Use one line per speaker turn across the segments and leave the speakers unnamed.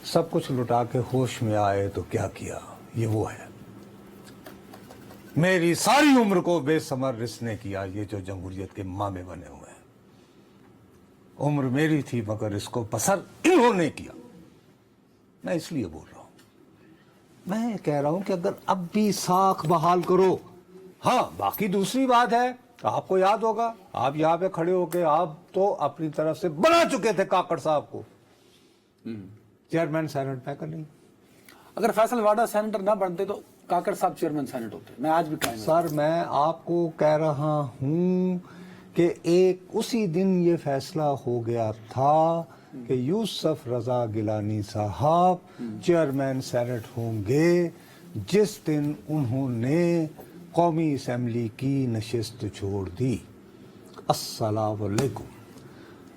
سب کچھ لٹا کے ہوش میں آئے تو کیا کیا، یہ وہ ہے میری ساری عمر کو بے ثمر رسنے کیا، یہ جو جمہوریت کے مامے بنے ہوئے ہیں۔ عمر میری تھی مگر اس کو بسر انہوں نے کیا۔ میں اس لیے بول رہا ہوں، میں کہہ رہا ہوں کہ اگر اب بھی ساکھ بحال کرو۔ ہاں باقی دوسری بات ہے، آپ کو یاد ہوگا، آپ یہاں پہ کھڑے ہو کے آپ تو اپنی طرف سے بنا چکے تھے کاکڑ صاحب کو چیئرمین سینٹ۔ میں کہ نہیں،
اگر فیصل واڈا سینیٹر نہ بنتے تو کاکڑ صاحب چیئرمین سینٹ ہوتے۔ میں آج بھی قائم ہوں۔
سر میں آپ کو کہہ رہا ہوں کہ ایک اسی دن یہ فیصلہ ہو گیا تھا کہ یوسف رضا گیلانی صاحب چیئرمین سینٹ ہوں گے جس دن انہوں نے قومی اسمبلی کی نشست چھوڑ دی۔ السلام علیکم۔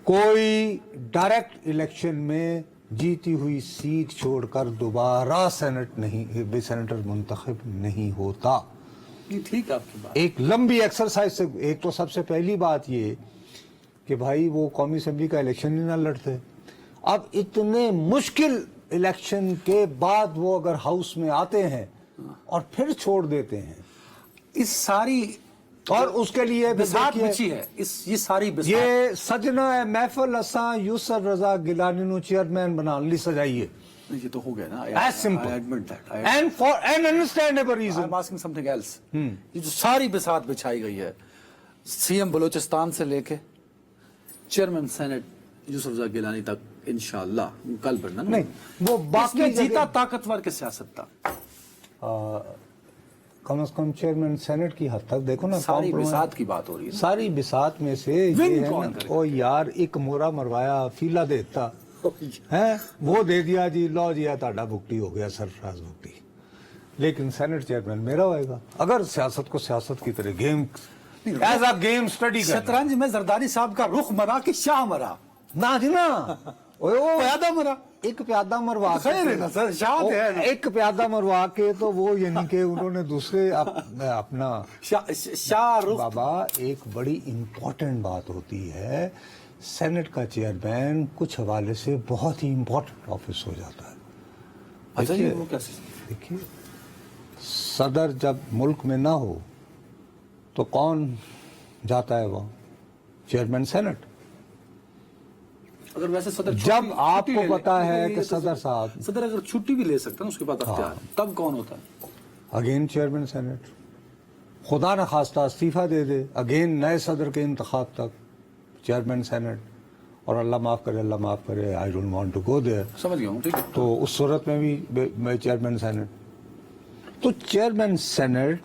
کوئی ڈائریکٹ الیکشن میں جیتی ہوئی سیٹ چھوڑ کر دوبارہ سینیٹر منتخب نہیں ہوتا۔
یہ ٹھیک آپ کی بات۔
ایک لمبی ایکسرسائز سے، ایک تو سب سے پہلی بات یہ کہ بھائی وہ قومی اسمبلی کا الیکشن ہی نہ لڑتے۔ اب اتنے مشکل الیکشن کے بعد وہ اگر ہاؤس میں آتے ہیں اور پھر چھوڑ دیتے ہیں،
اس ساری
اور اس کے لیے
بساط بچی ہے، یہ ساری بساط،
یہ سجنا ہے محفل اساں یوسف رضا گیلانی نو چیئرمین بنا لی سجائیے۔
یہ تو ہو گیا نا۔
As simple.
I admit that.
And for an understandable reason.
I'm asking something else. یہ جو ساری بساط بچھائی گئی ہے، سی ایم بلوچستان سے لے کے چیئرمین سینٹ یوسف رضا گیلانی تک، انشاءاللہ کل بڑھنا
نہیں، وہ
اس
باقی
میں جیتا طاقتور کے سیاست تھا۔
کم از کم چیئرمین سینٹ کی حد تک دیکھو نا،
ساری بساط کی بات ہو رہی ہے۔
ساری بساط میں سے یہ ہے
کون
نا،
کرے گا؟
او یار ایک مورا مروایا فیلا دیتا ہے، وہ دے دیا جی، لو جی تاڑا بھگتی ہو گیا، سرفراز بھگتی۔ لیکن سینٹ چیئرمین میرا ہوئے گا اگر سیاست کو سیاست کی طرح game as a game study کرنا۔
شطرنج میں زرداری صاحب کا رخ مرا کہ شاہ مرا؟
نہ جی نا،
پیادہ مرا،
ایک پیادہ مروا
خیر ہے نا سر، شاہ ہے نا۔
ایک پیادہ مروا کے تو وہ یعنی کہ انہوں نے دوسرے اپنا
شاہ رخ۔
بابا ایک بڑی امپورٹنٹ بات ہوتی ہے، سینٹ کا چیئرمین کچھ حوالے سے بہت ہی امپورٹنٹ آفس ہو جاتا ہے۔
اچھا جی، وہ کیسے؟
دیکھیے، صدر جب ملک میں نہ ہو تو کون جاتا ہے وہ؟ Chairman senate.
اگر ویسے صدر
جب آپ کو پتا ہے کہ صدر
اگر چھٹی بھی لے سکتا ہے اس کے بعد اختیار، تب کون ہوتا ہے؟
Again chairman senate. خدا نہ خواستہ استعفیٰ دے دے، اگین نئے صدر کے انتخاب تک چیئرمین سینٹ، اور اللہ معاف کرے I don't want to go there,
سمجھ گیا ہوں، ٹھیک ہے۔
تو اس صورت میں بھی میں چیئرمین سینٹ۔ تو چیئرمین سینٹ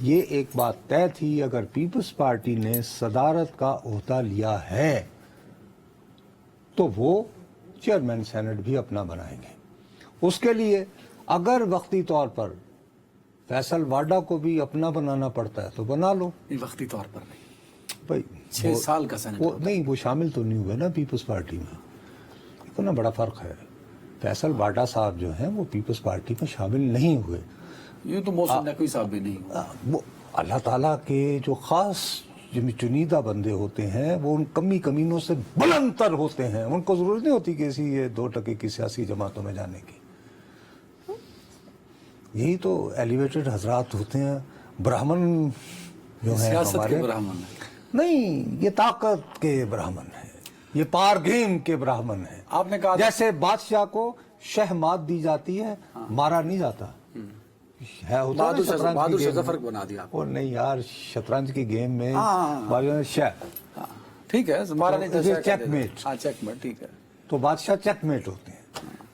یہ ایک بات طے تھی، اگر پیپلز پارٹی نے صدارت کا عہدہ لیا ہے تو وہ چیئرمین سینٹ بھی اپنا بنائیں گے۔ اس کے لیے اگر وقتی طور پر فیصل واڈا کو بھی اپنا بنانا پڑتا ہے تو بنا لو۔
وقتی طور پر نہیں،
بھائی
6 سال کا سینٹ
نہیں، وہ شامل تو نہیں ہوئے نا پیپلز پارٹی میں، اتنا بڑا فرق ہے۔ فیصل واڈا صاحب جو ہیں وہ پیپلز پارٹی میں شامل نہیں ہوئے۔
یہ تو محسن نقوی صاحب بھی نہیں ہوا۔
وہ اللہ تعالیٰ کے جو خاص چنیدہ بندے ہوتے ہیں وہ ان کمینوں سے بلند تر ہوتے ہیں، ان کو ضرورت نہیں ہوتی کسی یہ 2% کی سیاسی جماعتوں میں جانے کی۔ یہی تو ایلیویٹڈ حضرات ہوتے ہیں، برہمن جو ہیں
سیاست
ہمارے،
کے برہمن
نہیں، یہ طاقت کے برہمن ہیں، یہ پار گیم کے برہمن ہیں۔
آپ نے کہا
جیسے بادشاہ کو شہ مات دی جاتی ہے، مارا نہیں جاتا ہے، ہوتا ہے نا
بہادر
شطرنج کی
سے
گیم
ظفر
میں۔
بنا دیا۔
وہ نہیں یار، شطرنج کی گیم میں شہ،
ٹھیک ہے، ہمارا نہیں تو
چیک میٹ،
ہاں چیک میٹ، ٹھیک ہے۔
تو بادشاہ چیک میٹ ہوتے ہیں۔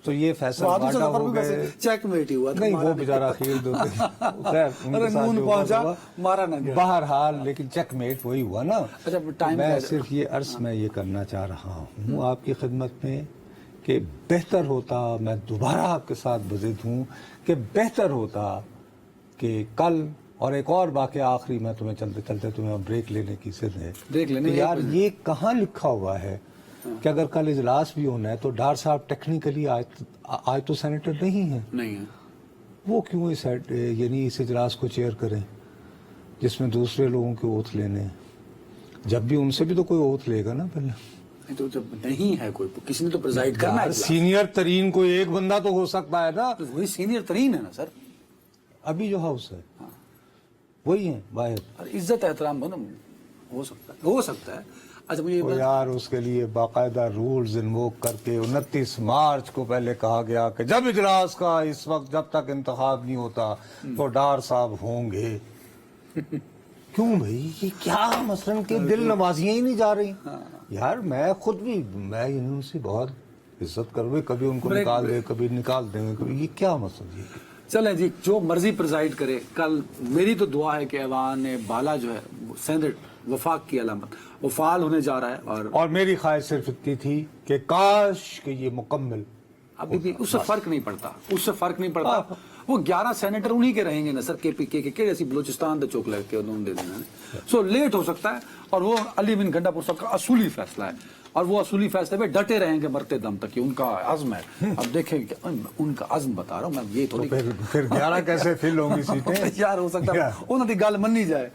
تو یہ فیصل
بہادر سے
واڈا
ظفر
ہو
بھی
گئے،
چیک میٹ ہی ہوا تھا۔
نہیں وہ بیچارہ خیل دو
نون پہنچا، مارا نہ گیا۔
بہرحال لیکن چیک میٹ وہی ہوا نا۔
اچھا ٹائم
میں صرف یہ عرض میں یہ کرنا چاہ رہا ہوں آپ کی خدمت میں کہ بہتر ہوتا، میں دوبارہ آپ کے ساتھ بضد ہوں کہ بہتر ہوتا کہ کل، اور ایک اور واقعہ آخری، میں تمہیں چلتے چلتے تمہیں بریک لینے کی ضد ہے،
بریک لینے
کہ یار یہ کہاں لکھا ہوا ہے کہ اگر کل اجلاس بھی ہونا ہے تو ڈار صاحب ٹیکنیکلی آج تو سینیٹر نہیں ہیں،
نہیں ہے،
وہ کیوں یعنی اس اجلاس کو چیئر کریں جس میں دوسرے لوگوں کے اوتھ لینے ہیں؟ جب بھی ان سے بھی تو کوئی اوتھ لے گا نا پہلے۔
تو جب نہیں ہے کوئی کسی نے تو پریزائڈ کرنا ہے.
سینئر ترین کوئی ایک بندہ تو ہو سکتا ہے نا.
وہی سینئر ترین ہے نا سر.
ابھی جو ہاؤس ہے وہی ہے باہر.
اور عزت احترام ہو سکتا ہے. اچھا مجھے
تو یار اس کے لیے باقاعدہ رولز انووک کر کے 29 مارچ کو پہلے کہا گیا کہ جب اجلاس کا اس وقت جب تک انتخاب نہیں ہوتا تو ڈار صاحب ہوں گے. کیوں بھائی یہ کیا مثلاً کہ دل نوازیاں ہی نہیں جا رہی یار. میں خود بھی میں ان سے بہت عزت کروں, کبھی ان کو نکال دے کبھی نکال دیں گے, یہ کیا مسئلہ ہے.
چلیں جی جو مرضی پریزائڈ کرے. کل میری تو دعا ہے کہ ایوان بالا جو ہے سینٹ وفاق کی علامت وہ فعال ہونے جا رہا ہے.
اور میری خواہش صرف اتنی تھی کہ کاش کہ یہ مکمل
ابھی بھی اس سے فرق نہیں پڑتا. وہ 11 سینیٹر انہی کے رہیں گے نا سر. کے پی کے ایسی بلوچستان دے چوک لگ کے انہوں نے دے دینا ہے. سو لیٹ ہو سکتا ہے اور وہ علی بن گھنٹا پور صاحب کا اصولی فیصلہ ہے اور وہ اصولی فیصلے پہ ڈٹے رہیں گے مرتے دم تک. ان کا عزم ہے. اب دیکھیں کہ ان کا عزم بتا رہا ہوں میں. یہ تھوڑی
پھر 11 کیسے فل ہوں گی سیٹیں
یار ہو سکتا ہے انہوں نے گل منی جائے